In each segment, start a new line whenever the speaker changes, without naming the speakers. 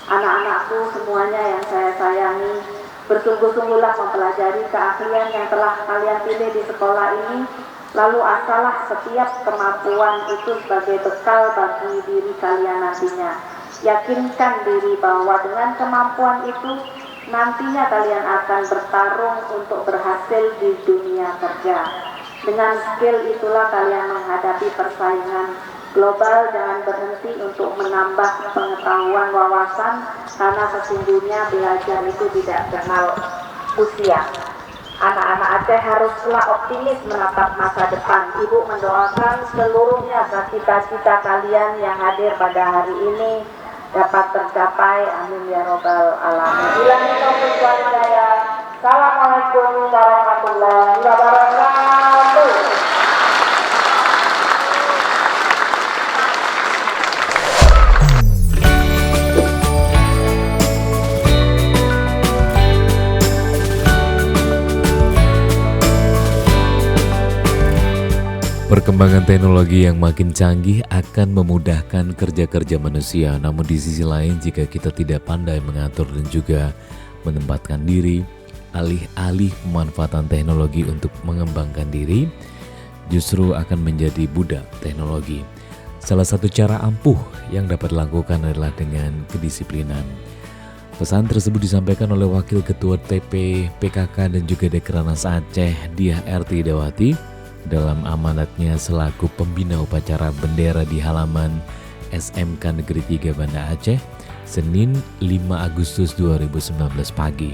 Anak-anakku semuanya yang saya sayangi, bersungguh-sungguhlah mempelajari keahlian yang telah kalian pilih di sekolah ini, lalu asalah setiap kemampuan itu sebagai bekal bagi diri kalian nantinya. Yakinkan diri bahwa dengan kemampuan itu nantinya kalian akan bertarung untuk berhasil di dunia kerja. Dengan skill itulah kalian menghadapi persaingan global. Jangan berhenti untuk menambah pengetahuan wawasan, karena sesungguhnya belajar itu tidak kenal usia. Anak-anak Aceh haruslah optimis menatap masa depan. Ibu mendoakan seluruhnya cita-cita kalian yang hadir pada hari ini dapat tercapai. Amin ya robbal alamin. Billahi taufiq wal hidayah. Assalamualaikum warahmatullahi wabarakatuh.
Perkembangan teknologi yang makin canggih akan memudahkan kerja-kerja manusia. Namun di sisi lain, jika kita tidak pandai mengatur dan juga menempatkan diri, alih-alih pemanfaatan teknologi untuk mengembangkan diri, justru akan menjadi budak teknologi. Salah satu cara ampuh yang dapat dilakukan adalah dengan kedisiplinan. Pesan tersebut disampaikan oleh Wakil Ketua TP PKK dan juga Dekranasda Aceh, Diah Erti Dawati, dalam amanatnya selaku pembina upacara bendera di halaman SMK Negeri 3 Banda Aceh, Senin 5 Agustus 2019 pagi.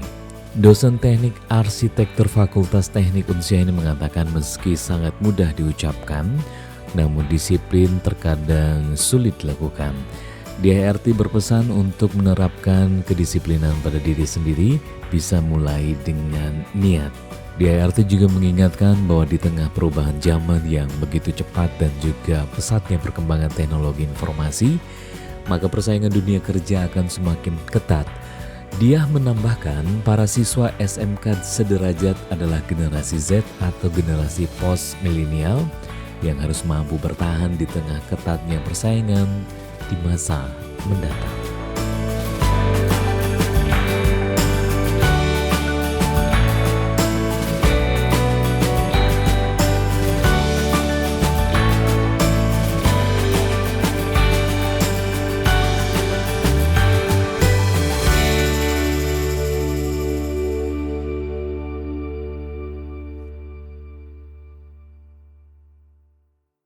Dosen Teknik Arsitektur Fakultas Teknik Unsia ini mengatakan meski sangat mudah diucapkan, namun disiplin terkadang sulit dilakukan. DHRT berpesan untuk menerapkan kedisiplinan pada diri sendiri bisa mulai dengan niat. DHRT juga mengingatkan bahwa di tengah perubahan zaman yang begitu cepat dan juga pesatnya perkembangan teknologi informasi, maka persaingan dunia kerja akan semakin ketat. Dia menambahkan para siswa SMK sederajat adalah generasi Z atau generasi post-milenial yang harus mampu bertahan di tengah ketatnya persaingan di masa mendatang.